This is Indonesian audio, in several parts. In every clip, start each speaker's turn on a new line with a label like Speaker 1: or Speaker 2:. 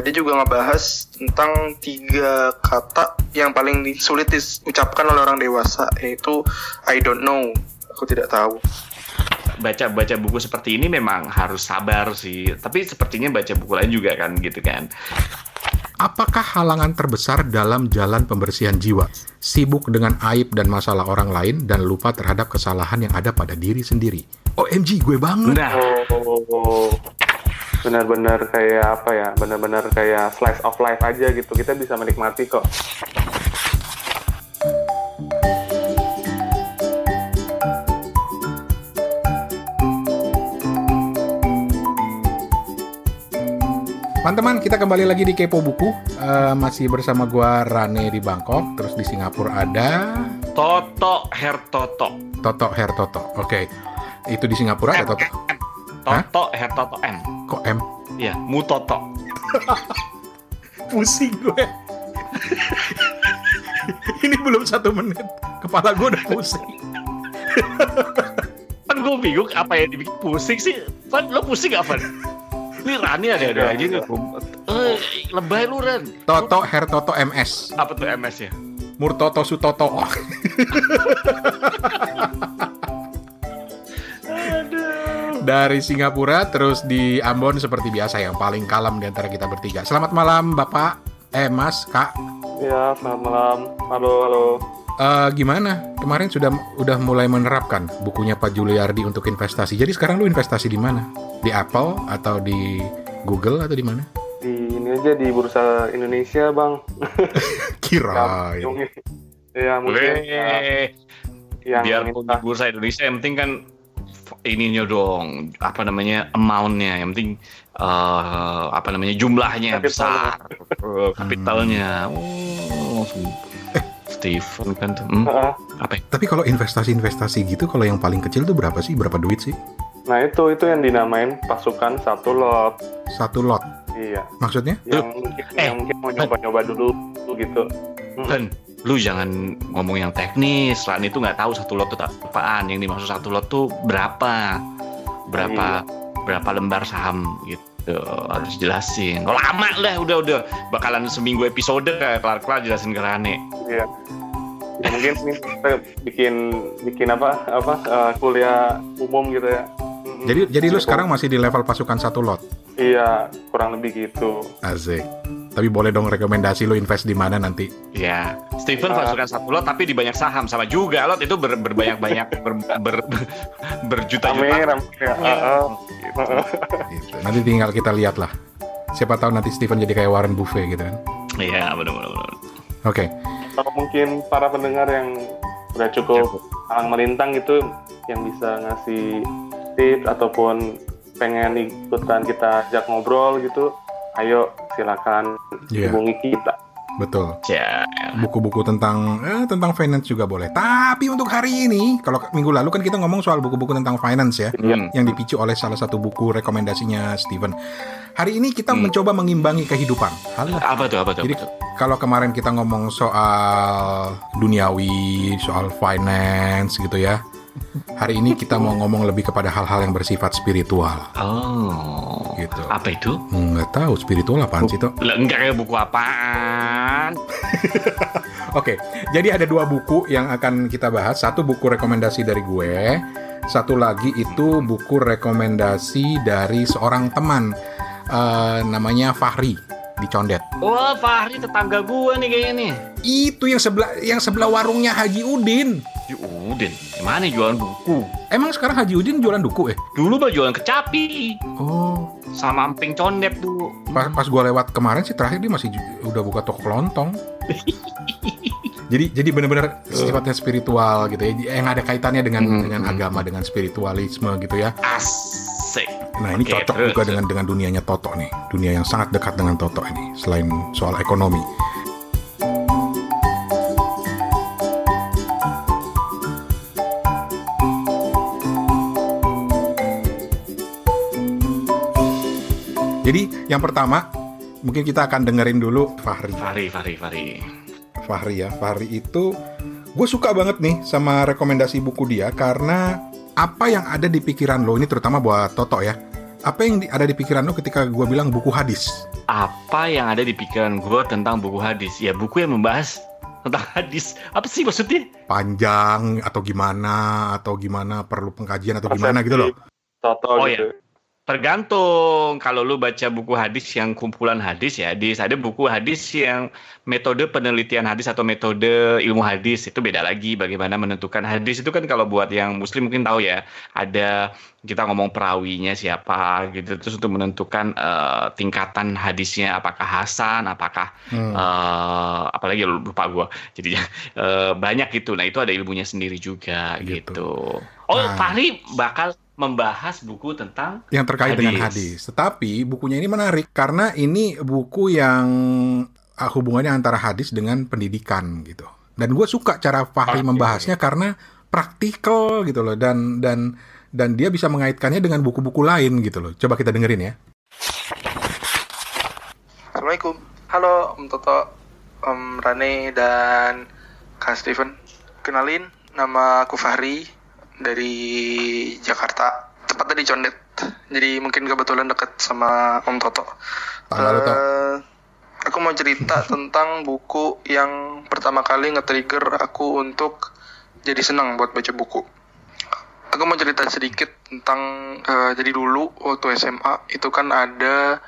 Speaker 1: dia juga ngebahas tentang 3 kata yang paling sulit diucapkan oleh orang dewasa, yaitu I don't know, aku tidak tahu.
Speaker 2: Baca buku seperti ini memang harus sabar sih, tapi sepertinya baca buku lain juga kan gitu kan.
Speaker 3: Apakah halangan terbesar dalam jalan pembersihan jiwa? Sibuk dengan aib dan masalah orang lain dan lupa terhadap kesalahan yang ada pada diri sendiri. OMG, gue banget.
Speaker 2: Nah,
Speaker 4: benar-benar kayak apa ya? Benar-benar kayak slice of life aja gitu. Kita bisa menikmati kok.
Speaker 3: Teman-teman, kita kembali lagi di Kepo Buku. Masih bersama gua Rane di Bangkok. Terus di Singapura ada
Speaker 2: Toto Hertoto.
Speaker 3: Toto Hertoto. Oke. Itu di Singapura ada Toto.
Speaker 2: Toto Hertoto M.
Speaker 3: Kok M?
Speaker 2: Iya, Mutoto.
Speaker 3: Pusing gue. Ini belum 1 menit. Kepala gue udah pusing.
Speaker 2: Kan gue bingung apa yang dibikin pusing sih. Fan, lo pusing gak, Fan? Ini Rani ada aja nih. Lebay lu, Ran.
Speaker 3: Toto Hertoto MS.
Speaker 2: Apa tuh MS ya?
Speaker 3: Murtoto Sutoto. Dari Singapura, terus di Ambon seperti biasa yang paling kalem di antara kita bertiga. Selamat malam, Bapak. Mas, Kak.
Speaker 4: Ya, selamat malam. Halo.
Speaker 3: Gimana? Kemarin udah mulai menerapkan bukunya Pak Juliardi untuk investasi. Jadi sekarang lu investasi di mana? Di Apple atau di Google atau di mana?
Speaker 4: Di ini aja di Bursa Indonesia, Bang.
Speaker 3: Kirain.
Speaker 4: Ya, mungkin yang
Speaker 2: biarpun di Bursa Indonesia yang penting kan ininya dong, apa namanya, amount-nya, yang penting jumlahnya besar, kapitalnya. Steven kan tuh. Apa?
Speaker 3: Tapi kalau investasi gitu, kalau yang paling kecil tuh berapa sih? Berapa duit sih?
Speaker 4: Nah itu yang dinamain pasukan 1 lot.
Speaker 3: 1 lot?
Speaker 4: Iya.
Speaker 3: Maksudnya?
Speaker 4: Yang mungkin mau nyoba-nyoba dulu gitu.
Speaker 2: Ben, lu jangan ngomong yang teknis. Lan itu nggak tahu 1 lot itu apaan. Yang dimaksud 1 lot tuh berapa lembar saham gitu. Harus jelasin. Lama lah, udah bakalan seminggu episode kayak kelar jelasin ke Rane.
Speaker 4: Iya. Ya, mungkin kita bikin kuliah umum gitu ya.
Speaker 3: Jadi lu sekarang masih di level pasukan 1 lot?
Speaker 4: Iya, kurang lebih gitu.
Speaker 3: Asik. Tapi boleh dong rekomendasi lu invest di mana nanti?
Speaker 2: Iya. Steven pasukan 1 lot tapi di banyak saham, sama juga lot itu berbanyak berjuta-juta.
Speaker 3: Gitu. Nanti tinggal kita lihat lah. Siapa tahu nanti Steven jadi kayak Warren Buffett gitu kan?
Speaker 2: Iya, benar.
Speaker 3: Oke.
Speaker 4: Atau mungkin para pendengar yang udah cukup alang melintang gitu, yang bisa ngasih tips ataupun pengen ikutan kita ajak ngobrol gitu, ayo silakan hubungi kita.
Speaker 3: Betul.
Speaker 2: Ya.
Speaker 3: Buku-buku tentang finance juga boleh. Tapi untuk hari ini, kalau minggu lalu kan kita ngomong soal buku-buku tentang finance ya, yang dipicu oleh salah satu buku rekomendasinya Steven. Hari ini kita mencoba mengimbangi kehidupan.
Speaker 2: Apa tuh?
Speaker 3: Jadi kalau kemarin kita ngomong soal duniawi, soal finance gitu ya. Hari ini kita mau ngomong lebih kepada hal-hal yang bersifat spiritual.
Speaker 2: Oh,
Speaker 3: gitu.
Speaker 2: Apa itu?
Speaker 3: Nggak tahu spiritual apaan sih, Tok?
Speaker 2: Enggak kayak buku apaan.
Speaker 3: Oke, jadi ada 2 buku yang akan kita bahas. Satu buku rekomendasi dari gue, satu lagi itu buku rekomendasi dari seorang teman, namanya Fahri di Condet.
Speaker 2: Wah, Fahri tetangga gue nih kayaknya nih.
Speaker 3: Itu yang sebelah warungnya Haji Udin.
Speaker 2: Udin, gimana jualan buku?
Speaker 3: Emang sekarang Haji Udin jualan buku
Speaker 2: Dulu mah jualan kecapi.
Speaker 3: Oh.
Speaker 2: Sama emping condet dulu.
Speaker 3: Pas gue lewat kemarin sih terakhir dia masih udah buka toko kelontong. Jadi benar-benar sifatnya spiritual gitu ya, yang ada kaitannya dengan agama, dengan spiritualisme gitu ya.
Speaker 2: Asik.
Speaker 3: Nah ini cocok juga dengan dunianya Toto nih, dunia yang sangat dekat dengan Toto ini, selain soal ekonomi. Jadi yang pertama mungkin kita akan dengerin dulu Fahri. Fahri ya, Fahri itu gue suka banget nih sama rekomendasi buku dia karena apa yang ada di pikiran lo, ini terutama buat Toto ya, Apa yang ada di pikiran lo ketika gue bilang buku hadis?
Speaker 2: Apa yang ada di pikiran gue tentang buku hadis? Ya buku yang membahas tentang hadis. Apa sih maksudnya?
Speaker 3: Panjang atau gimana perlu pengkajian atau gimana gitu loh.
Speaker 4: Total
Speaker 2: Oh
Speaker 4: gitu.
Speaker 2: ya, tergantung. Kalau lu baca buku hadis yang kumpulan hadis ya, ada buku hadis yang metode penelitian hadis atau metode ilmu hadis, itu beda lagi bagaimana menentukan hadis. Itu kan kalau buat yang muslim mungkin tahu ya, ada kita ngomong perawinya siapa gitu, terus untuk menentukan tingkatan hadisnya apakah hasan, apakah apalagi lupa gue. Jadi banyak gitu. Nah, itu ada ilmunya sendiri juga gitu. Oh, Fahri bakal membahas buku tentang
Speaker 3: yang terkait dengan hadis. Tetapi bukunya ini menarik karena ini buku yang hubungannya antara hadis dengan pendidikan gitu. Dan gue suka cara Fahri membahasnya karena praktikal gitu loh, dan dia bisa mengaitkannya dengan buku-buku lain gitu loh. Coba kita dengerin ya.
Speaker 1: Assalamualaikum. Halo Om Toto, Om Rane, dan Kak Steven. Kenalin, nama aku Fahri dari Jakarta, tepatnya di Condet. Jadi mungkin kebetulan dekat sama Om Toto. Aku mau cerita tentang buku yang pertama kali nge-trigger aku untuk jadi senang buat baca buku. Aku mau cerita sedikit tentang jadi dulu waktu SMA itu kan ada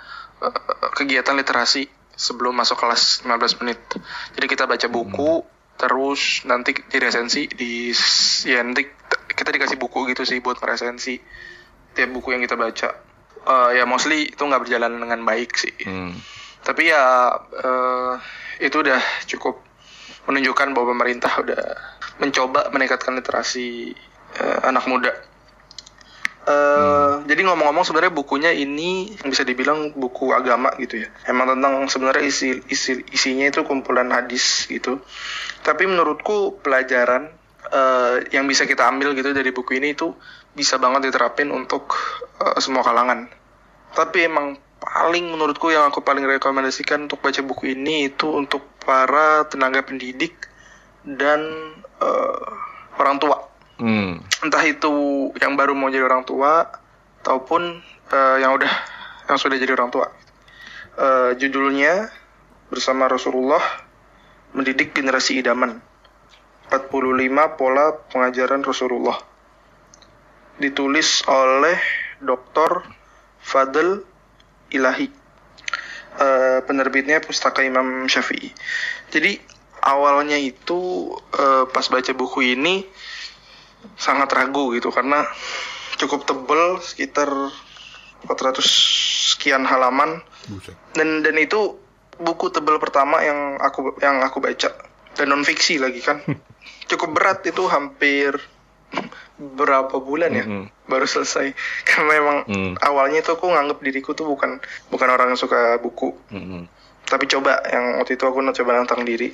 Speaker 1: kegiatan literasi sebelum masuk kelas 15 menit. Jadi kita baca buku, terus nanti diresensi nanti kita dikasih buku gitu sih buat meresensi tiap buku yang kita baca. Ya mostly itu nggak berjalan dengan baik sih. Tapi ya itu udah cukup menunjukkan bahwa pemerintah udah mencoba meningkatkan literasi anak muda. Jadi ngomong-ngomong sebenarnya bukunya ini bisa dibilang buku agama gitu ya. Emang tentang sebenarnya isinya itu kumpulan hadis gitu. Tapi menurutku pelajaran yang bisa kita ambil gitu dari buku ini itu bisa banget diterapin untuk semua kalangan. Tapi emang menurutku yang aku paling rekomendasikan untuk baca buku ini itu untuk para tenaga pendidik dan orang tua. Entah itu yang baru mau jadi orang tua ataupun yang sudah jadi orang tua. Judulnya Bersama Rasulullah Mendidik Generasi Idaman, 45 Pola Pengajaran Rasulullah. Ditulis oleh Dr. Fadl Ilahi. Penerbitnya Pustaka Imam Syafi'i. Jadi awalnya itu pas baca buku ini sangat ragu gitu karena cukup tebal, sekitar 400 sekian halaman. Dan itu buku tebal pertama yang aku baca, dan non fiksi lagi kan. Cukup berat, itu hampir berapa bulan ya baru selesai karena memang awalnya itu aku nganggep diriku tuh bukan orang yang suka buku. Tapi waktu itu aku coba nantang diri,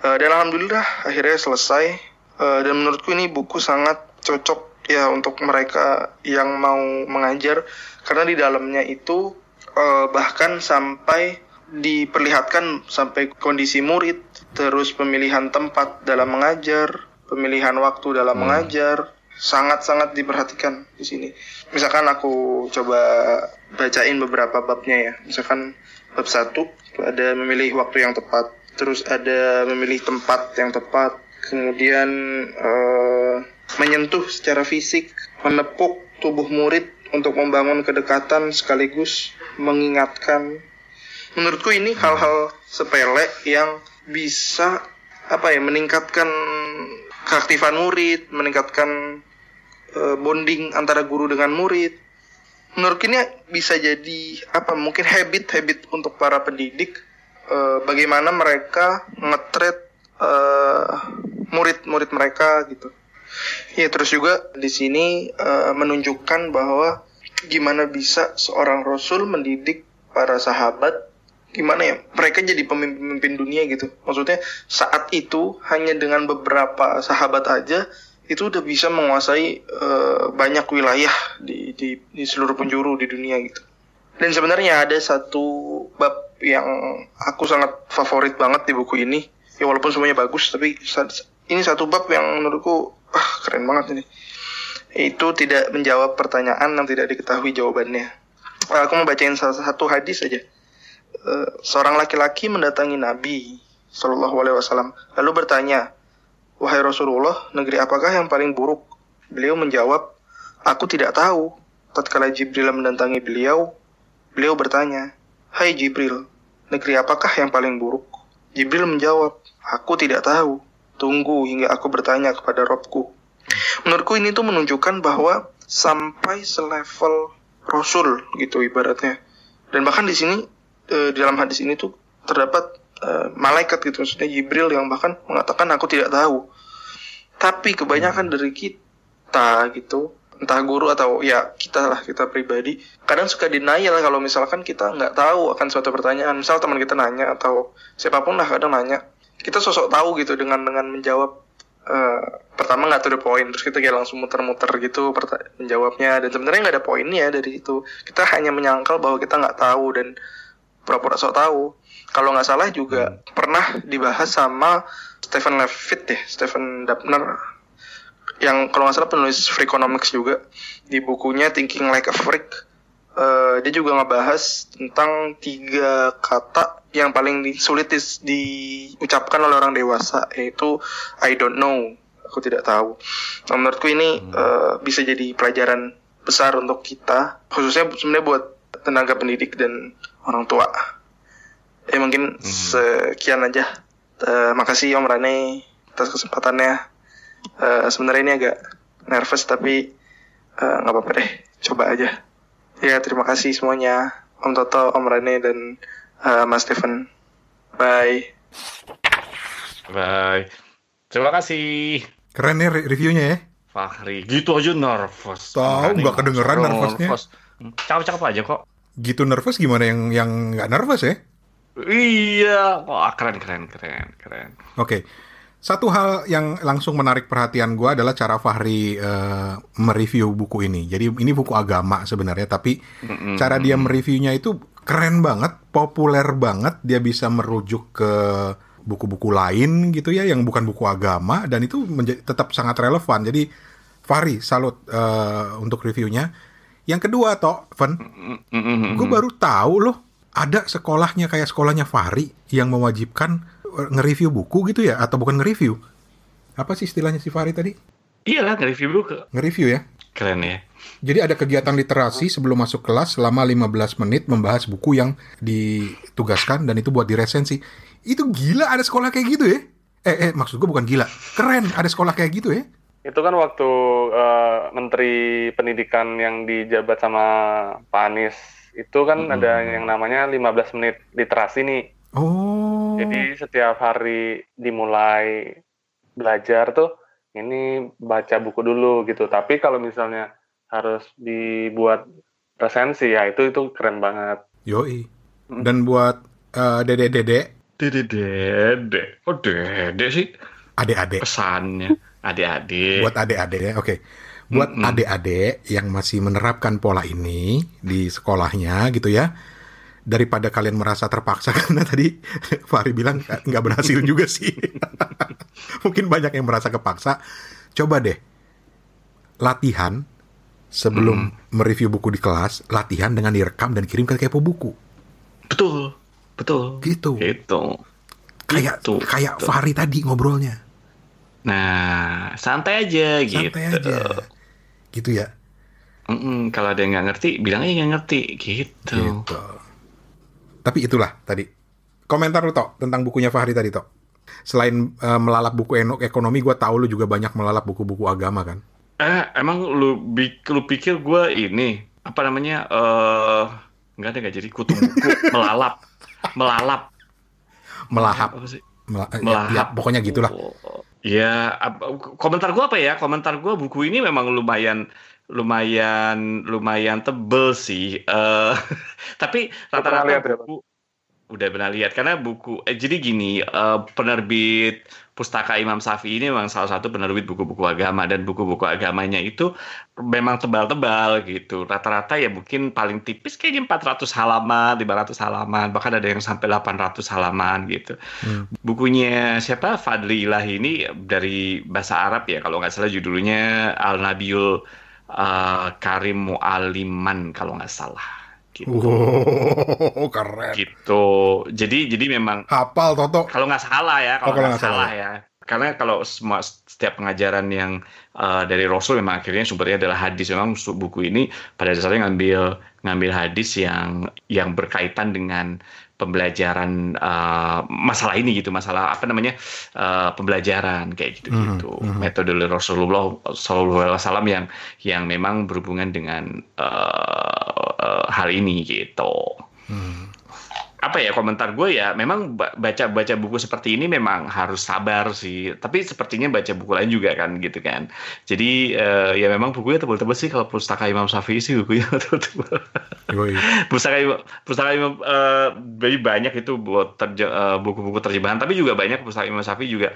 Speaker 1: dan alhamdulillah akhirnya selesai. Dan menurutku ini buku sangat cocok ya untuk mereka yang mau mengajar, karena di dalamnya itu bahkan sampai diperlihatkan sampai kondisi murid, terus pemilihan tempat dalam mengajar, pemilihan waktu dalam mengajar, sangat-sangat diperhatikan di sini. Misalkan aku coba bacain beberapa babnya ya. Misalkan bab 1 ada memilih waktu yang tepat, terus ada memilih tempat yang tepat, kemudian menyentuh secara fisik, menepuk tubuh murid untuk membangun kedekatan sekaligus mengingatkan. Menurutku ini hal-hal sepele yang bisa meningkatkan keaktifan murid, meningkatkan bonding antara guru dengan murid. Menurutku ini bisa jadi mungkin habit untuk para pendidik, bagaimana mereka nge-treat murid-murid mereka gitu. Ya, terus juga di sini menunjukkan bahwa gimana bisa seorang rasul mendidik para sahabat, gimana ya mereka jadi pemimpin dunia gitu. Maksudnya saat itu hanya dengan beberapa sahabat aja itu udah bisa menguasai banyak wilayah di seluruh penjuru di dunia gitu. Dan sebenarnya ada satu bab yang aku sangat favorit banget di buku ini. Ya walaupun semuanya bagus, tapi ini satu bab yang menurutku keren banget ini. Itu tidak menjawab pertanyaan yang tidak diketahui jawabannya. Aku mau bacain salah satu hadis aja. Seorang laki-laki mendatangi Nabi Shallallahu Alaihi Wasallam lalu bertanya, "Wahai Rasulullah, negeri apakah yang paling buruk?" Beliau menjawab, "Aku tidak tahu." Tatkala Jibril mendatangi beliau bertanya, "Hai Jibril, negeri apakah yang paling buruk?" Jibril menjawab, "Aku tidak tahu. Tunggu hingga aku bertanya kepada Robku." Menurutku ini tuh menunjukkan bahwa sampai selevel Rasul gitu ibaratnya. Dan bahkan di sini di dalam hadis ini tuh terdapat malaikat gitu, maksudnya Jibril yang bahkan mengatakan aku tidak tahu. Tapi kebanyakan dari kita gitu, entah guru atau ya kita pribadi, kadang suka denial kalau misalkan kita nggak tahu akan suatu pertanyaan. Misal teman kita nanya atau siapapun lah kadang nanya, kita sosok tahu gitu dengan menjawab pertama nggak to the point, terus kita kayak langsung muter-muter gitu menjawabnya, dan sebenarnya nggak ada poinnya dari itu. Kita hanya menyangkal bahwa kita nggak tahu dan pura-pura sok tahu. Kalau nggak salah juga pernah dibahas sama Stephen Dubner, yang kalau nggak salah penulis Freakonomics juga, di bukunya Thinking Like a Freak. Dia juga ngebahas tentang 3 kata yang paling sulit diucapkan oleh orang dewasa, yaitu I don't know, aku tidak tahu. Nah, menurutku ini bisa jadi pelajaran besar untuk kita, khususnya sebenarnya buat tenaga pendidik dan orang tua. Mungkin sekian aja. Makasih Om Rane atas kesempatannya. Sebenarnya ini agak nervous tapi nggak apa-apa deh, coba aja. Ya, terima kasih semuanya, Om Toto, Om Rane, dan Mas Stephen. Bye.
Speaker 2: Bye. Terima kasih.
Speaker 3: Keren ya reviewnya ya.
Speaker 2: Fahri, gitu aja nervous.
Speaker 3: Tahu nggak kedengeran nervousnya.
Speaker 2: Cakep aja kok.
Speaker 3: Gitu nervous gimana yang nggak nervous ya?
Speaker 2: Iya, keren.
Speaker 3: Oke. Satu hal yang langsung menarik perhatian gue adalah cara Fahri mereview buku ini. Jadi ini buku agama sebenarnya, tapi cara dia mereviewnya itu keren banget, populer banget. Dia bisa merujuk ke buku-buku lain gitu ya, yang bukan buku agama, dan itu tetap sangat relevan. Jadi Fahri, salut untuk reviewnya. Yang kedua, Ven, gue baru tahu loh, ada sekolahnya kayak sekolahnya Fahri yang mewajibkan nge-review buku gitu ya, atau bukan nge-review? Apa sih istilahnya si Fahri tadi?
Speaker 2: Iyalah, nge-review buku.
Speaker 3: Nge-review ya?
Speaker 2: Keren ya.
Speaker 3: Jadi ada kegiatan literasi sebelum masuk kelas selama 15 menit membahas buku yang ditugaskan, dan itu buat diresensi. Itu gila, ada sekolah kayak gitu ya? Maksud gue bukan gila, keren ada sekolah kayak gitu ya?
Speaker 4: Itu kan waktu Menteri Pendidikan yang dijabat sama Pak Anies, itu kan ada yang namanya 15 menit literasi nih.
Speaker 3: Oh.
Speaker 4: Jadi setiap hari dimulai belajar tuh, ini baca buku dulu gitu. Tapi kalau misalnya harus dibuat resensi, ya itu keren banget.
Speaker 3: Yoi. Dan buat dede-dede.
Speaker 2: Dede. Kok dede sih?
Speaker 3: Adik-adik.
Speaker 2: Pesannya. Adik-adik.
Speaker 3: Buat adik-adik ya, oke. Buat adik-adik yang masih menerapkan pola ini di sekolahnya gitu ya, daripada kalian merasa terpaksa, karena tadi Fahri bilang nggak berhasil juga sih. Mungkin banyak yang merasa kepaksa. Coba deh latihan sebelum mereview buku di kelas, latihan dengan direkam dan kirim ke Kepo Buku.
Speaker 2: Betul.
Speaker 3: Gitu. Kayak
Speaker 2: gitu.
Speaker 3: Fahri tadi ngobrolnya.
Speaker 2: Nah, santai aja.
Speaker 3: Gitu ya.
Speaker 2: Kalau ada yang nggak ngerti, bilang aja nggak ngerti. Gitu.
Speaker 3: Tapi itulah tadi komentar lu Tok tentang bukunya Fahri tadi Tok. Selain melalap buku ekonomi, gue tahu lu juga banyak melalap buku-buku agama kan?
Speaker 2: Emang lu pikir gue ini apa namanya? Nggak jadi kutu buku melahap.
Speaker 3: Ya, pokoknya gitulah.
Speaker 2: Ya, komentar gue apa ya? Komentar gue buku ini memang lumayan tebel sih. Tapi rata-rata buku udah pernah lihat, karena buku jadi gini, penerbit Pustaka Imam Syafi'i ini memang salah satu penerbit buku-buku agama, dan buku-buku agamanya itu memang tebal-tebal gitu. Rata-rata ya mungkin paling tipis kayaknya 400 halaman, 500 halaman, bahkan ada yang sampai 800 halaman gitu. Bukunya siapa? Fadli Ilahi ini dari bahasa Arab ya, kalau nggak salah judulnya Al-Nabiul Karim Mu'aliman kalau nggak salah Gitu.
Speaker 3: Oh, keren.
Speaker 2: Gitu. Jadi memang
Speaker 3: Hafal Toto.
Speaker 2: kalau nggak salah ya,
Speaker 3: kalau nggak salah
Speaker 2: ya. Karena kalau setiap pengajaran yang dari Rasul memang akhirnya sumbernya adalah hadis. Memang buku ini pada dasarnya ngambil hadis yang berkaitan dengan pembelajaran masalah ini gitu, masalah apa namanya pembelajaran kayak gitu. Metode Rasulullah SAW yang memang berhubungan dengan hal ini gitu. Apa ya, komentar gue ya, memang baca buku seperti ini memang harus sabar sih. Tapi sepertinya baca buku lain juga kan gitu kan. Jadi ya memang bukunya tebal-tebal sih. Kalau Pustaka Imam Syafi'i sih bukunya tebal-tebal. Pustaka Imam banyak itu buat buku-buku terjemahan. Tapi juga banyak Pustaka Imam Syafi'i juga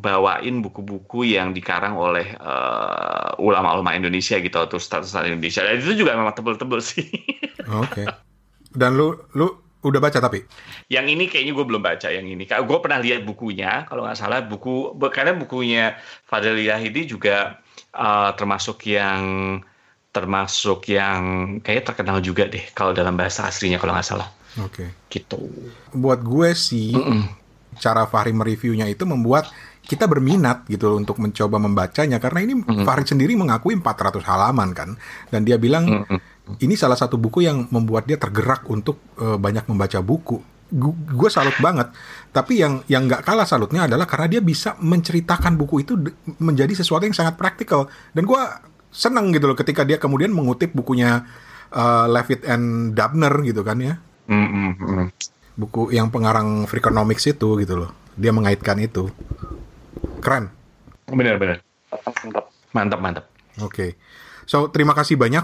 Speaker 2: bawain buku-buku yang dikarang oleh ulama-ulama Indonesia gitu, atau ustaz-ustaz Indonesia. Dan itu juga memang tebal-tebal sih.
Speaker 3: Oke. Dan lu udah baca tapi?
Speaker 2: Yang ini kayaknya gue belum baca yang ini. Gue pernah lihat bukunya, kalau nggak salah karena bukunya Fadil Yahidi juga termasuk yang kayak terkenal juga deh kalau dalam bahasa aslinya kalau nggak salah.
Speaker 3: Oke.
Speaker 2: Gitu.
Speaker 3: Buat gue sih, cara Fahri mereviewnya itu membuat kita berminat gitu untuk mencoba membacanya, karena ini Fahri sendiri mengakui 400 halaman kan, dan dia bilang ini salah satu buku yang membuat dia tergerak untuk banyak membaca buku. Gue salut banget. Tapi yang nggak kalah salutnya adalah karena dia bisa menceritakan buku itu menjadi sesuatu yang sangat praktikal. Dan gue senang gitu loh ketika dia kemudian mengutip bukunya Levitt and Dubner gitu kan ya. Buku yang pengarang Freakonomics itu gitu loh. Dia mengaitkan itu. Keren.
Speaker 2: Benar. Mantap.
Speaker 3: Oke. So, terima kasih banyak.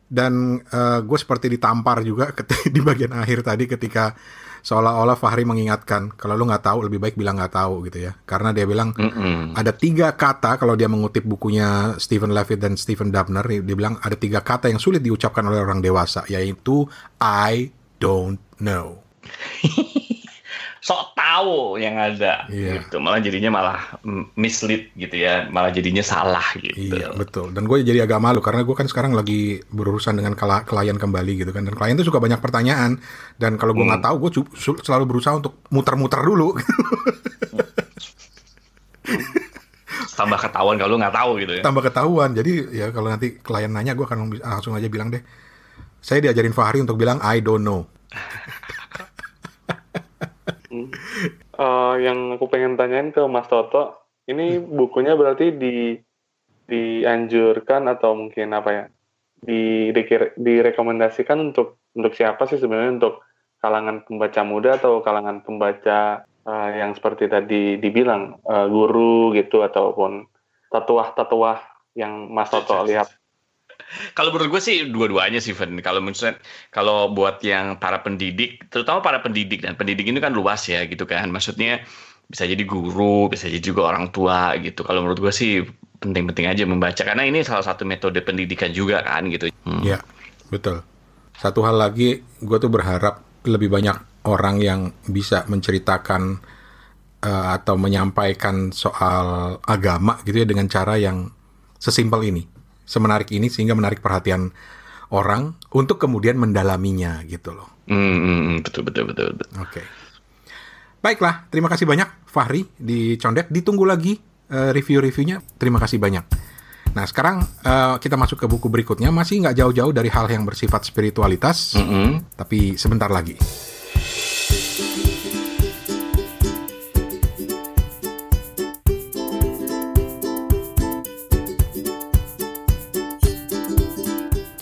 Speaker 3: Dan gue seperti ditampar juga di bagian akhir tadi ketika seolah-olah Fahri mengingatkan, kalau lu nggak tahu lebih baik bilang nggak tahu gitu ya. Karena dia bilang ada 3 kata, kalau dia mengutip bukunya Stephen Levitt dan Stephen Dubner, dia bilang ada 3 kata yang sulit diucapkan oleh orang dewasa, yaitu I don't know.
Speaker 2: Sok tahu yang ada gitu, malah jadinya mislead gitu ya, malah jadinya salah gitu.
Speaker 3: Iya betul. Dan gue jadi agak malu karena gue kan sekarang lagi berurusan dengan klien kembali gitu kan, dan klien tuh suka banyak pertanyaan, dan kalau gue nggak tahu gue selalu berusaha untuk muter-muter dulu.
Speaker 2: Tambah ketahuan kalau nggak tahu gitu ya.
Speaker 3: Tambah ketahuan. Jadi ya kalau nanti klien nanya, gue akan langsung aja bilang deh, saya diajarin Fahri untuk bilang I don't know.
Speaker 4: Yang aku pengen tanyain ke Mas Toto, ini bukunya berarti dianjurkan atau mungkin apa ya, direkomendasikan untuk siapa sih sebenarnya, untuk kalangan pembaca muda atau kalangan pembaca yang seperti tadi dibilang guru gitu, ataupun tetuah yang Mas Toto lihat?
Speaker 2: Kalau menurut gue sih dua-duanya sih, Fen. Kalau buat yang para pendidik, terutama para pendidik, dan pendidik ini kan luas ya gitu kan. Maksudnya bisa jadi guru, bisa jadi juga orang tua gitu. Kalau menurut gue sih penting-penting aja membaca, karena ini salah satu metode pendidikan juga kan gitu.
Speaker 3: Ya, betul. Satu hal lagi, gue tuh berharap lebih banyak orang yang bisa menceritakan atau menyampaikan soal agama gitu ya dengan cara yang sesimpel ini, semenarik ini, sehingga menarik perhatian orang untuk kemudian mendalaminya gitu loh.
Speaker 2: Betul.
Speaker 3: Oke. Baiklah, terima kasih banyak Fahri di Condet. Ditunggu lagi review-reviewnya. Terima kasih banyak. Nah, sekarang kita masuk ke buku berikutnya. Masih nggak jauh-jauh dari hal yang bersifat spiritualitas, tapi sebentar lagi.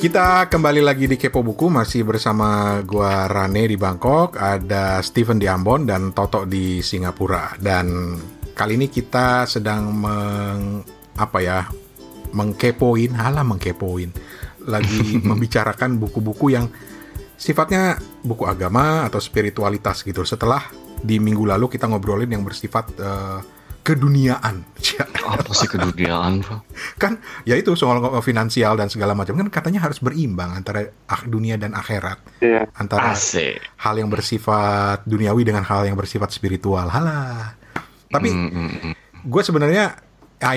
Speaker 3: Kita kembali lagi di Kepo Buku, masih bersama gua Rane di Bangkok, ada Steven di Ambon, dan Toto di Singapura. Dan kali ini kita sedang mengkepoin lagi membicarakan buku-buku yang sifatnya buku agama atau spiritualitas gitu. Setelah di minggu lalu kita ngobrolin yang bersifat keduniaan.
Speaker 2: Apa sih keduniaan?
Speaker 3: Kan ya itu soal finansial dan segala macam, kan katanya harus berimbang antara dunia dan akhirat.
Speaker 4: Iya.
Speaker 3: Antara hal yang bersifat duniawi dengan hal yang bersifat spiritual. Halah. Tapi gue sebenarnya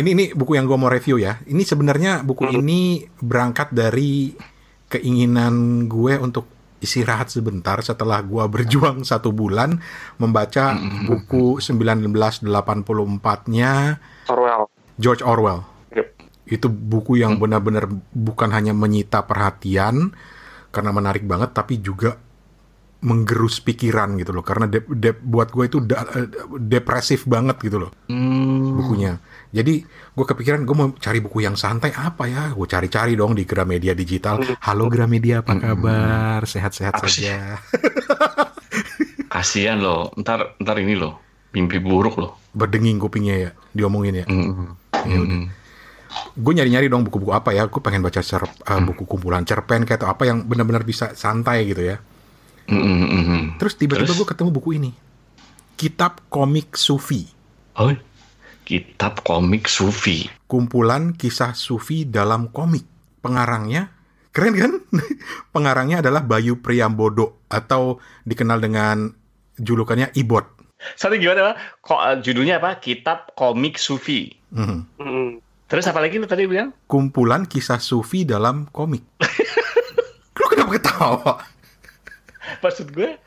Speaker 3: ini buku yang gue mau review ya. Ini sebenarnya buku ini berangkat dari keinginan gue untuk istirahat sebentar setelah gue berjuang 1 bulan membaca buku 1984-nya
Speaker 4: Orwell.
Speaker 3: George Orwell.
Speaker 4: Yep.
Speaker 3: Itu buku yang benar-benar bukan hanya menyita perhatian karena menarik banget, tapi juga menggerus pikiran gitu loh. Karena buat gue itu depresif banget gitu loh bukunya. Jadi gue kepikiran gue mau cari buku yang santai apa ya. Gue cari-cari dong di Gramedia Digital. Halo Gramedia, apa kabar? Sehat-sehat saja.
Speaker 2: Kasian loh, ntar ini loh, mimpi buruk loh.
Speaker 3: Berdenging kupingnya ya, diomongin ya. Ya udah. Gue nyari-nyari dong buku-buku apa ya. Gue pengen baca buku kumpulan cerpen kayak atau apa yang benar-benar bisa santai gitu ya. Terus tiba-tiba gue ketemu buku ini, Kitab Komik Sufi.
Speaker 2: Oh, Kitab Komik Sufi.
Speaker 3: Kumpulan kisah sufi dalam komik. Pengarangnya keren kan? Pengarangnya adalah Bayu Priambodo atau dikenal dengan julukannya Ibot.
Speaker 2: Satu gimana Pak? Judulnya apa? Kitab Komik Sufi. Terus apa lagi lu tadi bilang?
Speaker 3: Kumpulan kisah sufi dalam komik. Lu kenapa ketawa?
Speaker 2: Maksud gue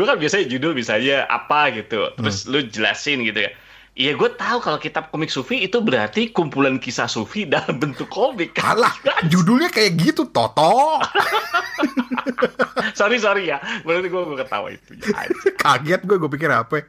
Speaker 2: kan biasanya judul misalnya apa gitu, terus lu jelasin gitu ya. Iya, gue tahu kalau kitab komik sufi itu berarti kumpulan kisah sufi dalam bentuk komik.
Speaker 3: Alah, judulnya kayak gitu, Toto.
Speaker 2: sorry ya, berarti gue ketawa itu. Ya,
Speaker 3: kaget gue pikir apa.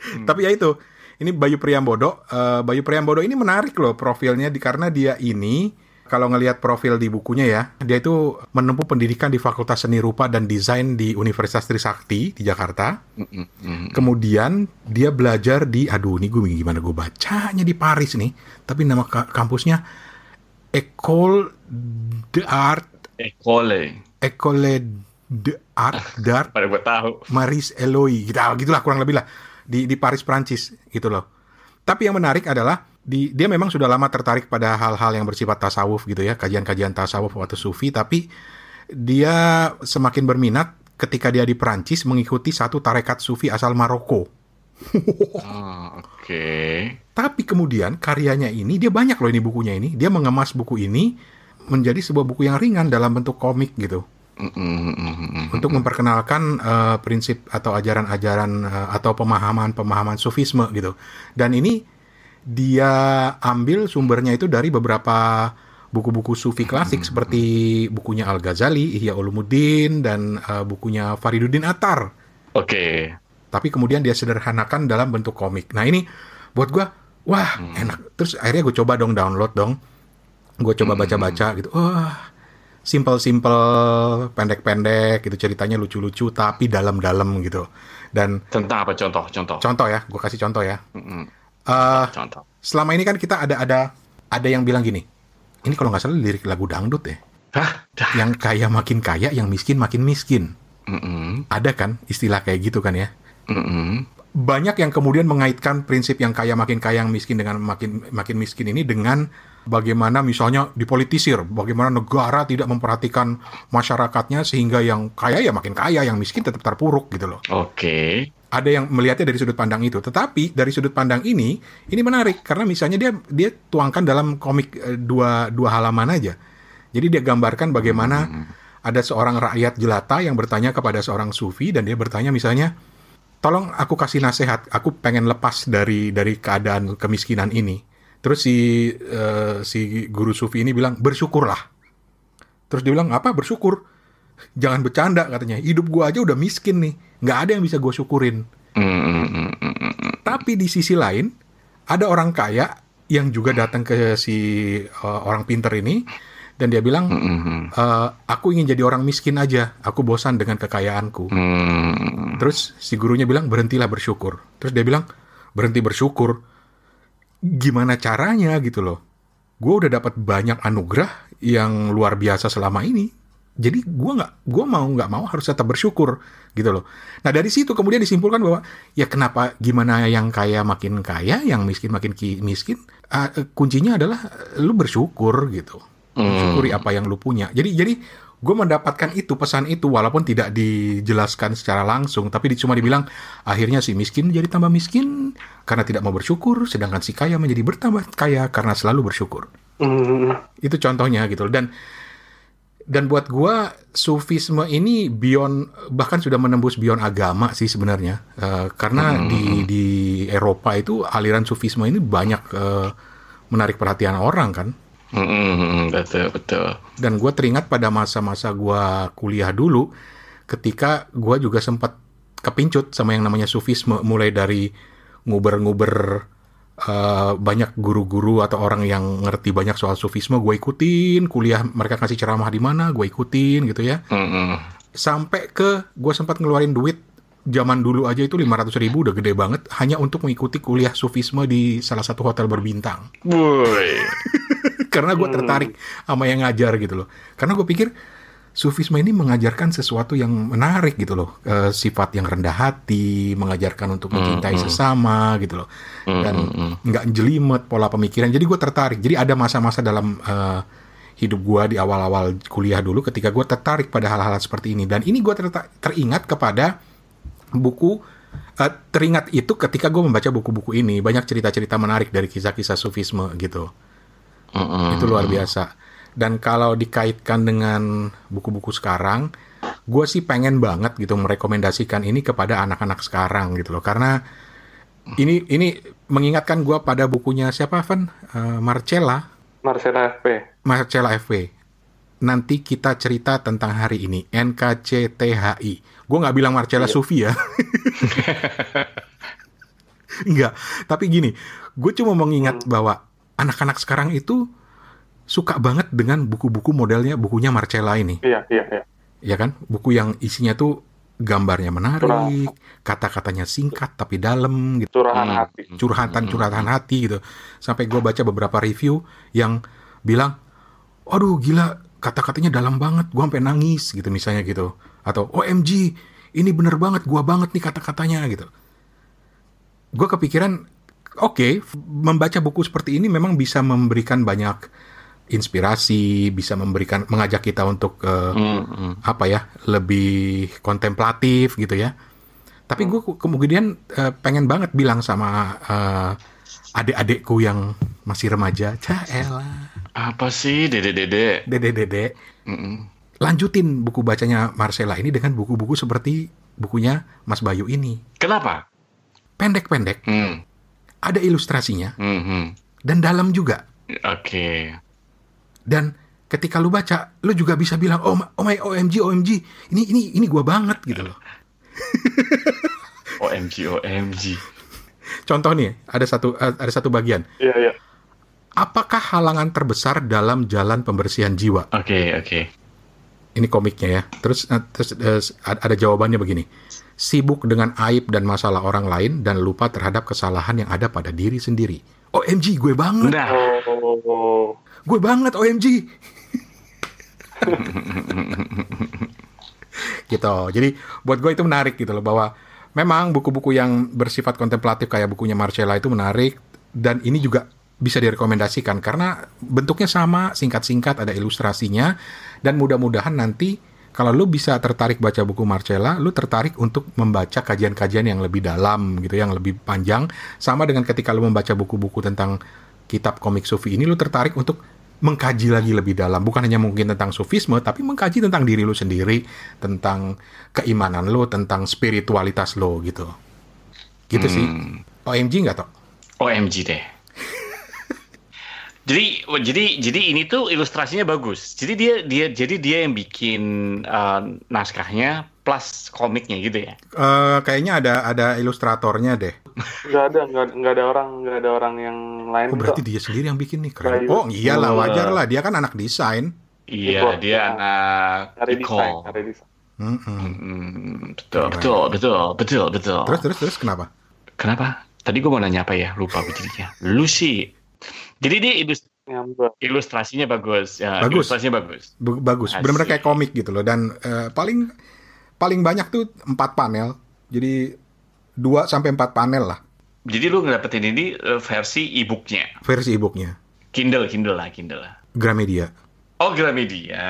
Speaker 3: Tapi ya itu, ini Bayu Priambodo. Bayu Priambodo ini menarik loh profilnya, karena dia ini, kalau ngelihat profil di bukunya ya, dia itu menempuh pendidikan di Fakultas Seni Rupa dan Desain di Universitas Trisakti di Jakarta. Kemudian dia belajar di, ini gimana gue bacanya di Paris nih, tapi nama kampusnya École d'Art d'Art
Speaker 2: pada gue tahu.
Speaker 3: Maris Eloy, gitulah kurang lebih lah di Paris, Prancis gitu loh. Tapi yang menarik adalah dia memang sudah lama tertarik pada hal-hal yang bersifat tasawuf gitu ya, kajian-kajian tasawuf atau sufi, tapi dia semakin berminat ketika dia di Perancis mengikuti satu tarekat sufi asal Maroko.
Speaker 2: Oke.
Speaker 3: Tapi kemudian karyanya ini, dia banyak loh ini bukunya ini, dia mengemas buku ini menjadi sebuah buku yang ringan dalam bentuk komik gitu. Untuk memperkenalkan prinsip atau ajaran-ajaran atau pemahaman sufisme gitu. Dan ini dia ambil sumbernya itu dari beberapa buku-buku sufi klasik seperti bukunya Al-Ghazali, Ihya Ulumuddin, dan bukunya Fariduddin Attar.
Speaker 2: Oke.
Speaker 3: Tapi kemudian dia sederhanakan dalam bentuk komik. Nah ini buat gue, wah enak. Terus akhirnya gue coba download. Gue coba baca-baca gitu. Wah, simple, pendek-pendek gitu, ceritanya lucu-lucu tapi dalam-dalam gitu. Dan
Speaker 2: tentang apa contoh?
Speaker 3: Contoh ya, gue kasih contoh ya.
Speaker 2: Contoh.
Speaker 3: Selama ini kan kita ada yang bilang gini, ini kalau nggak salah lirik lagu dangdut ya.
Speaker 2: Hah?
Speaker 3: Yang kaya makin kaya, yang miskin makin miskin. Ada kan istilah kayak gitu kan ya. Banyak yang kemudian mengaitkan prinsip yang kaya makin kaya, yang miskin dengan makin miskin ini dengan bagaimana misalnya dipolitisir, bagaimana negara tidak memperhatikan masyarakatnya sehingga yang kaya ya makin kaya, yang miskin tetap terpuruk gitu loh.
Speaker 2: Oke.
Speaker 3: Ada yang melihatnya dari sudut pandang itu, tetapi dari sudut pandang ini menarik karena misalnya dia tuangkan dalam komik dua halaman aja. Jadi dia gambarkan bagaimana ada seorang rakyat jelata yang bertanya kepada seorang sufi, dan dia bertanya misalnya, tolong aku kasih nasihat, aku pengen lepas dari keadaan kemiskinan ini. Terus si guru sufi ini bilang, bersyukurlah. Terus dia bilang, apa bersyukur? Jangan bercanda katanya, hidup gue aja udah miskin nih, nggak ada yang bisa gue syukurin. Tapi di sisi lain, ada orang kaya yang juga datang ke si orang pinter ini, dan dia bilang, aku ingin jadi orang miskin aja, aku bosan dengan kekayaanku. Terus si gurunya bilang, berhentilah bersyukur. Terus dia bilang, berhenti bersyukur? Gimana caranya gitu loh? Gue udah dapat banyak anugerah yang luar biasa selama ini. Jadi gue mau nggak mau harus tetap bersyukur gitu loh. Nah dari situ kemudian disimpulkan bahwa ya kenapa gimana yang kaya makin kaya, yang miskin makin miskin, kuncinya adalah lu bersyukur gitu, syukuri apa yang lu punya. Jadi gue mendapatkan pesan itu walaupun tidak dijelaskan secara langsung, tapi cuma dibilang akhirnya si miskin jadi tambah miskin karena tidak mau bersyukur, sedangkan si kaya menjadi bertambah kaya karena selalu bersyukur. Itu contohnya gitu. Dan Dan buat gua sufisme ini bahkan sudah menembus beyond agama sih sebenarnya. Karena di Eropa itu aliran sufisme ini banyak menarik perhatian orang kan.
Speaker 2: Betul.
Speaker 3: Dan gua teringat pada masa-masa gua kuliah dulu, ketika gua juga sempat kepincut sama yang namanya sufisme, mulai dari nguber-nguber banyak guru-guru atau orang yang ngerti banyak soal sufisme, gue ikutin kuliah mereka kasih ceramah di mana, gue ikutin gitu ya. Sampai ke gue sempat ngeluarin duit zaman dulu aja itu 500.000, udah gede banget, hanya untuk mengikuti kuliah sufisme di salah satu hotel berbintang. Karena gue tertarik sama yang ngajar gitu loh. Karena gue pikir sufisme ini mengajarkan sesuatu yang menarik gitu loh, sifat yang rendah hati, mengajarkan untuk mencintai sesama gitu loh, dan nggak jelimet pola pemikiran. Jadi gue tertarik. Jadi ada masa-masa dalam hidup gue di awal-awal kuliah dulu ketika gue tertarik pada hal-hal seperti ini. Dan ini gue teringat kepada buku, teringat itu ketika gue membaca buku-buku ini. Banyak cerita-cerita menarik dari kisah-kisah sufisme gitu. Itu luar biasa. Dan kalau dikaitkan dengan buku-buku sekarang, gue sih pengen banget gitu merekomendasikan ini kepada anak-anak sekarang gitu loh. Karena ini mengingatkan gue pada bukunya siapa, Van? Marcella FP. Nanti kita cerita tentang hari ini. NKCTHI. Gue nggak bilang Marcella Sufi ya. Enggak. Tapi gini, gue cuma mengingat bahwa anak-anak sekarang itu suka banget dengan buku-buku modelnya bukunya Marcella ini. Iya. Ya kan? Buku yang isinya tuh gambarnya menarik, kata-katanya singkat tapi dalam gitu. Curhatan hati gitu. Sampai gue baca beberapa review yang bilang, aduh gila, kata-katanya dalam banget, gue sampai nangis gitu misalnya gitu. Atau OMG, ini bener banget, gue banget nih kata-katanya gitu. Gue kepikiran, oke, membaca buku seperti ini memang bisa memberikan banyak inspirasi, bisa mengajak kita untuk lebih kontemplatif gitu ya. Tapi gue kemudian pengen banget bilang sama adik-adikku yang masih remaja, Caela.
Speaker 2: Apa sih, Dede?
Speaker 3: Lanjutin buku bacanya Marcella ini dengan buku-buku seperti bukunya Mas Bayu ini.
Speaker 2: Kenapa?
Speaker 3: Pendek-pendek, ada ilustrasinya, dan dalam juga.
Speaker 2: Oke.
Speaker 3: Dan ketika lu baca, lu juga bisa bilang, OMG, ini gua banget gitu loh.
Speaker 2: OMG.
Speaker 3: Contoh nih, ada satu bagian.
Speaker 4: Iya.
Speaker 3: Apakah halangan terbesar dalam jalan pembersihan jiwa?
Speaker 2: Oke.
Speaker 3: Ini komiknya ya. Terus ada jawabannya begini. Sibuk dengan aib dan masalah orang lain dan lupa terhadap kesalahan yang ada pada diri sendiri. OMG, gue banget.
Speaker 2: Nah.
Speaker 3: Gue banget OMG. Gitu. Jadi buat gue itu menarik gitu loh, bahwa memang buku-buku yang bersifat kontemplatif kayak bukunya Marcella itu menarik, dan ini juga bisa direkomendasikan karena bentuknya sama, singkat-singkat, ada ilustrasinya, dan mudah-mudahan nanti kalau lu bisa tertarik baca buku Marcella, lu tertarik untuk membaca kajian-kajian yang lebih dalam gitu, yang lebih panjang, sama dengan ketika lu membaca buku-buku tentang kitab komik sufi ini, lu tertarik untuk mengkaji lagi lebih dalam, bukan hanya mungkin tentang sufisme, tapi mengkaji tentang diri lu sendiri, tentang keimanan lu, tentang spiritualitas lu gitu. Gitu sih. OMG nggak toh?
Speaker 2: OMG deh. Jadi ini tuh ilustrasinya bagus. Jadi dia yang bikin naskahnya plus komiknya gitu ya.
Speaker 3: Kayaknya ada ilustratornya deh.
Speaker 4: Nggak ada orang yang lain.
Speaker 3: Oh, berarti dia sendiri yang bikin nih, keren. Oh iyalah, wajar lah, dia kan anak desain.
Speaker 2: Iya, dia anak
Speaker 4: desain.
Speaker 2: Betul.
Speaker 3: Terus kenapa?
Speaker 2: Tadi gue mau nanya apa ya, lupa gue jadinya. Lu sih. Jadi dia ilustrasinya bagus. Ya, ilustrasinya bagus.
Speaker 3: Bagus. Benar-benar kayak komik gitu loh. Dan paling banyak tuh 4 panel. Jadi 2-4 panel lah.
Speaker 2: Jadi lu ngedapetin ini versi e-booknya?
Speaker 3: Versi e-booknya.
Speaker 2: Kindle lah.
Speaker 3: Gramedia.
Speaker 2: Oh, Gramedia.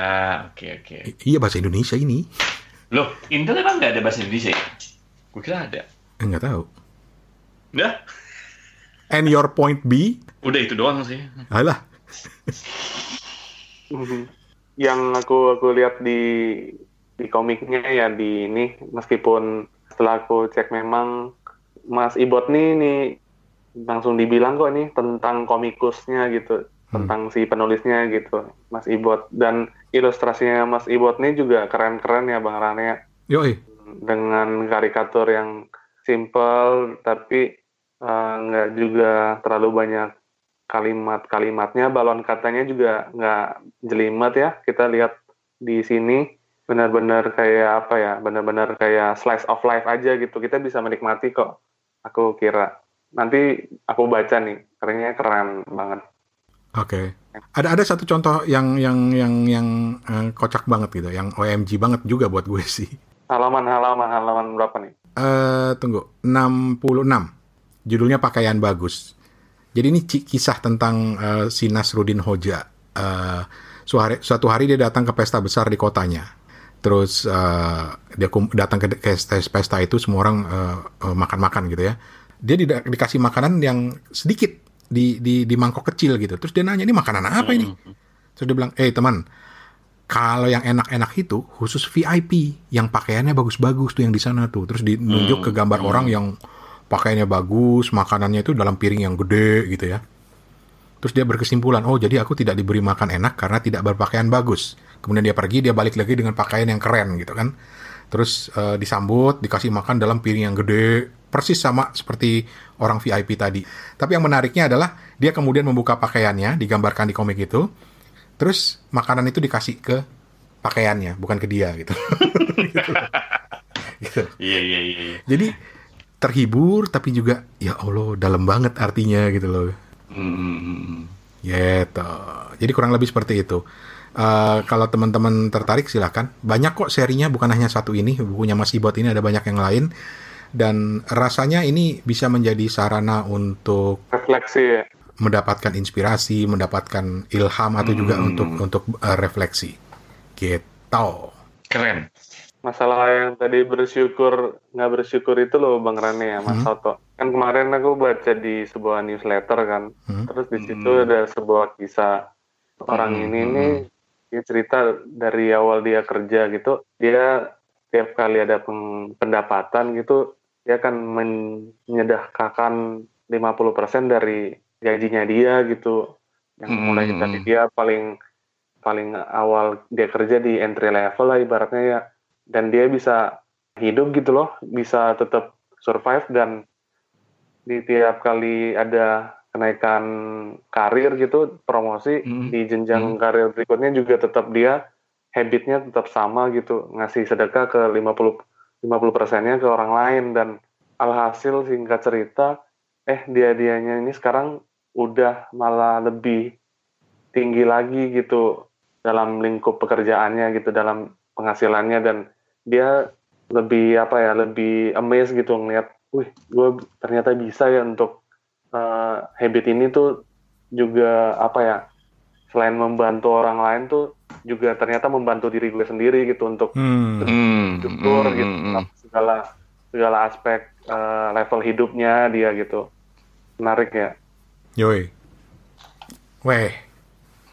Speaker 2: Oke.
Speaker 3: Iya, bahasa Indonesia ini.
Speaker 2: Loh, Kindle emang nggak ada bahasa Indonesia ya? Gue kira ada.
Speaker 3: Nggak tahu.
Speaker 2: Udah?
Speaker 3: And your point B?
Speaker 2: Udah itu doang sih.
Speaker 3: Alah.
Speaker 4: yang aku lihat di komiknya ya di ini, meskipun setelah aku cek memang Mas Ibot nih langsung dibilang kok nih tentang komikusnya gitu, tentang si penulisnya gitu, Mas Ibot, dan ilustrasinya Mas Ibot nih juga keren-keren ya Bang Rane,
Speaker 3: Yoi.
Speaker 4: dengan karikatur yang simple tapi nggak juga terlalu banyak kalimatnya, balon katanya juga nggak jelimet ya. Kita lihat di sini benar-benar kayak apa ya, benar-benar kayak slice of life aja gitu. Kita bisa menikmati kok. Aku kira nanti aku baca nih, keren banget.
Speaker 3: Oke. Ada satu contoh yang kocak banget gitu, yang OMG banget juga buat gue sih.
Speaker 4: Halaman berapa nih?
Speaker 3: Tunggu, 66. Judulnya Pakaian Bagus. Jadi ini kisah tentang si Nasruddin Hoja. Suatu hari dia datang ke pesta besar di kotanya. Terus dia datang ke pesta itu, semua orang makan-makan gitu ya. Dia dikasih makanan yang sedikit di mangkok kecil gitu. Terus dia nanya, ini makanan apa ini? Terus dia bilang, teman, kalau yang enak-enak itu khusus VIP, yang pakaiannya bagus-bagus tuh yang di sana tuh. Terus dinunjuk ke gambar orang yang pakaiannya bagus, makanannya itu dalam piring yang gede gitu ya. Terus dia berkesimpulan, jadi aku tidak diberi makan enak karena tidak berpakaian bagus. Kemudian dia pergi, dia balik lagi dengan pakaian yang keren gitu kan. Terus disambut, dikasih makan dalam piring yang gede, persis sama seperti orang VIP tadi. Tapi yang menariknya adalah dia kemudian membuka pakaiannya, digambarkan di komik itu. Terus makanan itu dikasih ke pakaiannya, bukan ke dia gitu. Gitu.
Speaker 2: Iya.
Speaker 3: Jadi terhibur tapi juga ya Allah dalam banget artinya gitu loh. Gitu. Jadi kurang lebih seperti itu. Kalau teman-teman tertarik silakan. Banyak kok serinya, bukan hanya satu ini. Bukunya Mas Ibot ini ada banyak yang lain. Dan rasanya ini bisa menjadi sarana untuk
Speaker 4: refleksi ya.
Speaker 3: Mendapatkan inspirasi, mendapatkan ilham atau juga untuk refleksi. Gitu.
Speaker 2: Keren.
Speaker 4: Masalah yang tadi nggak bersyukur itu loh Bang Rane ya, Mas Soto. Kan kemarin aku baca di sebuah newsletter kan, terus di situ ada sebuah kisah orang ini nih, dia cerita dari awal dia kerja gitu, dia tiap kali ada pendapatan gitu, dia akan menyedekahkan 50% dari gajinya dia gitu. Yang mulai tadi dia paling awal dia kerja di entry level lah ibaratnya ya. Dan dia bisa hidup gitu loh, bisa tetap survive, dan di tiap kali ada kenaikan karir gitu, promosi di jenjang karir berikutnya juga tetap dia habitnya tetap sama gitu, ngasih sedekah ke 50%-nya ke orang lain. Dan alhasil singkat cerita dia-dianya ini sekarang udah malah lebih tinggi lagi gitu dalam lingkup pekerjaannya gitu, dalam penghasilannya, dan dia lebih lebih amazed gitu ngeliat, gue ternyata bisa ya untuk habit ini tuh juga selain membantu orang lain tuh juga ternyata membantu diri gue sendiri gitu untuk bersyukur gitu segala aspek level hidupnya dia gitu. Menarik ya.
Speaker 3: Yoi.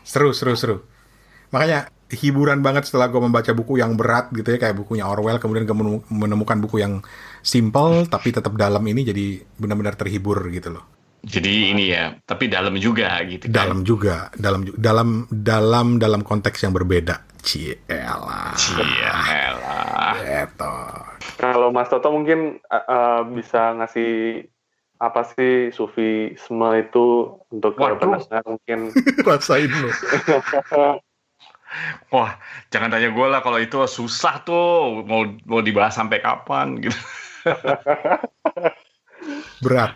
Speaker 3: Seru. Makanya hiburan banget setelah gue membaca buku yang berat gitu ya, kayak bukunya Orwell, kemudian gue menemukan buku yang simple tapi tetap dalam, ini jadi benar-benar terhibur gitu loh.
Speaker 2: Jadi ini ya, tapi dalam juga gitu kan. Dalam konteks yang berbeda. Cielah. Gitu.
Speaker 4: Kalau Mas Toto mungkin bisa ngasih apa sih sufisme itu untuk pendengar mungkin.
Speaker 3: Rasain lo.
Speaker 2: Wah, jangan tanya gue lah, kalau itu susah tuh, mau dibahas sampai kapan gitu.
Speaker 3: Berat.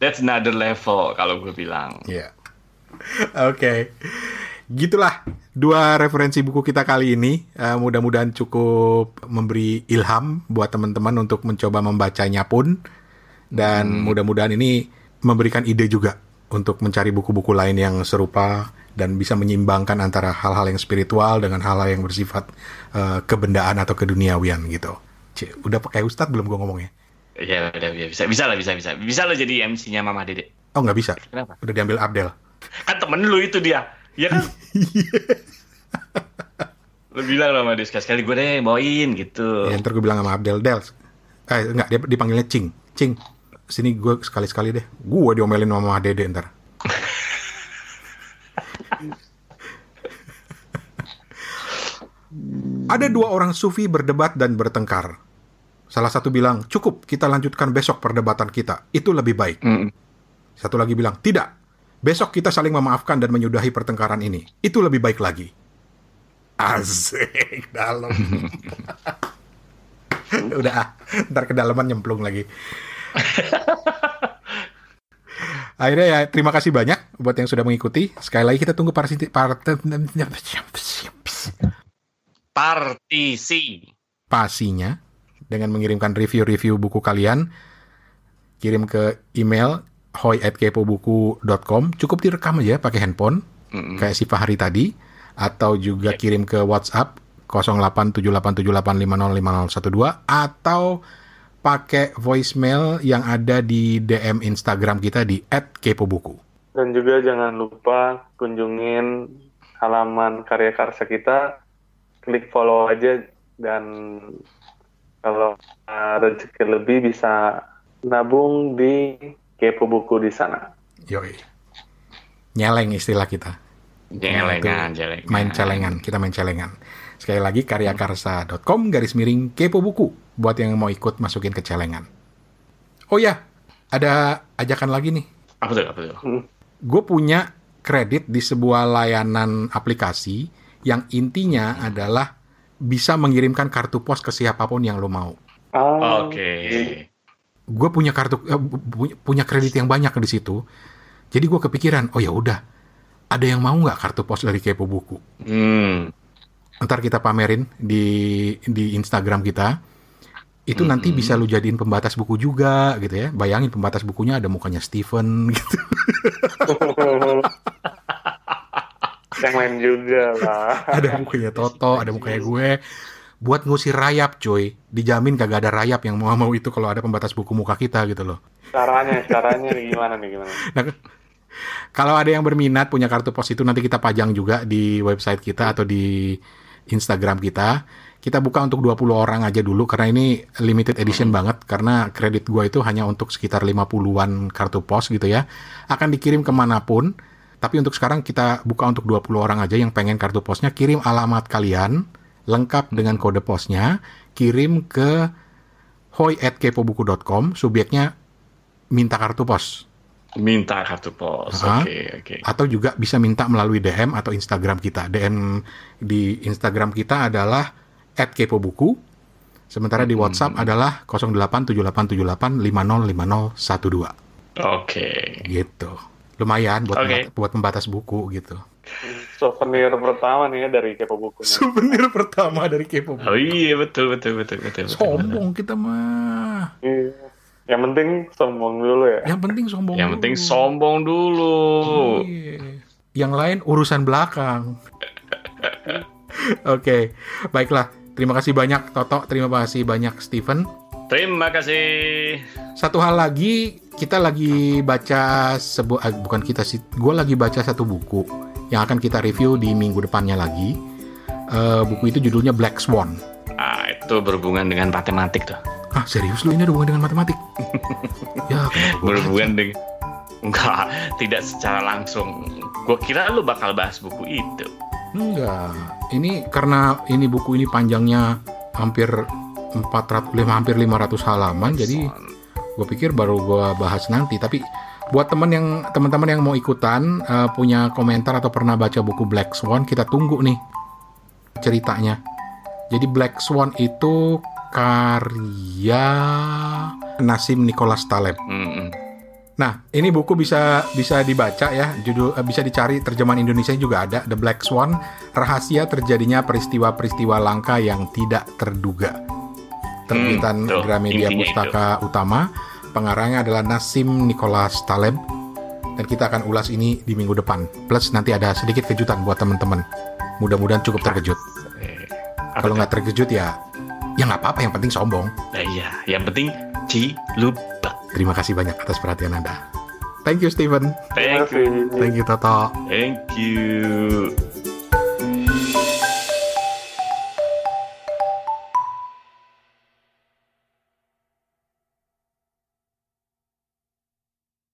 Speaker 2: That's another level kalau gue bilang.
Speaker 3: Iya. Oke. Gitulah 2 referensi buku kita kali ini. Mudah-mudahan cukup memberi ilham buat teman-teman untuk mencoba membacanya pun. Dan mudah-mudahan ini memberikan ide juga untuk mencari buku-buku lain yang serupa dan bisa menyeimbangkan antara hal-hal yang spiritual dengan hal-hal yang bersifat kebendaan atau keduniawian gitu. Udah pakai Ustadz belum gue ngomongnya?
Speaker 2: Ya udah, bisa lo jadi MC-nya Mama Dede.
Speaker 3: Oh nggak bisa.
Speaker 2: Kenapa?
Speaker 3: Udah diambil Abdel.
Speaker 2: Kan temen lu itu dia Iya kan? Lu bilang sama dia sekali-sekali gue deh bawain gitu.
Speaker 3: Ya, ntar gue bilang sama Abdel, enggak, dia dipanggilnya Cing. Cing, sini gue sekali-sekali deh. Gue diomelin sama Dede ntar. Ada 2 orang sufi berdebat dan bertengkar. Salah satu bilang, cukup, kita lanjutkan besok perdebatan kita. Itu lebih baik. Satu lagi bilang, tidak. Besok kita saling memaafkan dan menyudahi pertengkaran ini. Itu lebih baik lagi. Asik, dalam. Udah, ntar kedalaman nyemplung lagi. Akhirnya ya, terima kasih banyak buat yang sudah mengikuti. Sekali lagi kita tunggu partisinya dengan mengirimkan review-review buku kalian. Kirim ke email hoy@kepobuku.com. Cukup direkam aja pakai handphone, kayak si Fahri tadi, atau juga kirim ke WhatsApp 087878505012 atau pakai voicemail yang ada di DM Instagram kita di @kepobuku.
Speaker 4: Dan juga jangan lupa kunjungin halaman Karya Karsa kita, klik follow aja, dan kalau rezeki lebih bisa nabung di Kepo Buku di sana.
Speaker 3: Yoi. Nyeleng istilah kita.
Speaker 2: Celengan.
Speaker 3: Main celengan, kita main celengan. Sekali lagi karyakarsa.com/kepo buku buat yang mau ikut masukin ke celengan. Oh ya, ada ajakan lagi nih.
Speaker 2: Apa tuh?
Speaker 3: Gue punya kredit di sebuah layanan aplikasi yang intinya adalah bisa mengirimkan kartu pos ke siapapun yang lo mau.
Speaker 2: Oke.
Speaker 3: Gue punya punya kredit yang banyak di situ. Jadi gue kepikiran, oh ya udah, ada yang mau nggak kartu pos dari Kepo Buku? Ntar kita pamerin di Instagram kita. Itu nanti bisa lu jadiin pembatas buku juga gitu ya. Bayangin pembatas bukunya ada mukanya Steven gitu.
Speaker 4: Yang lain juga lah.
Speaker 3: Ada mukanya Toto, ada mukanya gue. Buat ngusir rayap coy. Dijamin kagak ada rayap yang mau itu kalau ada pembatas buku muka kita gitu loh.
Speaker 4: Caranya gimana nih?
Speaker 3: Nah, kalau ada yang berminat punya kartu pos itu nanti kita pajang juga di website kita atau di Instagram kita. Kita buka untuk 20 orang aja dulu karena ini limited edition banget, karena kredit gua itu hanya untuk sekitar 50-an kartu pos gitu ya. Akan dikirim kemanapun, tapi untuk sekarang kita buka untuk 20 orang aja yang pengen kartu posnya. Kirim alamat kalian lengkap dengan kode posnya, kirim ke hoy@kepobuku.com, subjeknya minta kartu pos.
Speaker 2: Minta kartu pos, oke.
Speaker 3: Atau juga bisa minta melalui DM atau Instagram kita. DM di Instagram kita adalah @kepobuku. Sementara di WhatsApp adalah 087878505012.
Speaker 2: Oke.
Speaker 3: Gitu. Lumayan buat pembatas buku gitu.
Speaker 4: Souvenir pertama nih ya dari Kepo Buku.
Speaker 3: Souvenir pertama dari Kepo Buku.
Speaker 2: Oh iya, betul.
Speaker 3: Sombong kita mah.
Speaker 4: Iya. Yang penting sombong dulu ya.
Speaker 3: Yang penting sombong dulu. Iya. Yang lain urusan belakang. Oke. Baiklah. Terima kasih banyak Toto, terima kasih banyak Steven.
Speaker 2: Terima kasih.
Speaker 3: Satu hal lagi, kita lagi baca gue lagi baca satu buku yang akan kita review di minggu depannya lagi. Buku itu judulnya Black Swan.
Speaker 2: Itu berhubungan dengan matematik tuh.
Speaker 3: Serius lu ini ada hubungan dengan matematik? Ya,
Speaker 2: berhubungan dengan... Enggak, tidak secara langsung. Gue kira lu bakal bahas buku itu.
Speaker 3: Enggak. Ini karena buku ini panjangnya hampir 500 halaman, jadi gue pikir baru gue bahas nanti. Tapi buat teman-teman yang mau ikutan, punya komentar atau pernah baca buku Black Swan, kita tunggu nih ceritanya. Jadi Black Swan itu karya Nassim Nicholas Taleb. Nah, ini buku bisa dibaca ya, bisa dicari terjemahan Indonesia juga ada, The Black Swan, rahasia terjadinya peristiwa-peristiwa langka yang tidak terduga. Terbitan Gramedia Pustaka Utama, pengarangnya adalah Nassim Nicholas Taleb, dan kita akan ulas ini di minggu depan. Plus nanti ada sedikit kejutan buat teman-teman. Mudah-mudahan cukup terkejut. Kalau nggak terkejut ya nggak apa-apa, yang penting sombong.
Speaker 2: Iya, yang penting ciluba.
Speaker 3: Terima kasih banyak atas perhatian Anda. Thank you Steven.
Speaker 2: Thank you.
Speaker 3: Thank you Toto.
Speaker 2: Thank you.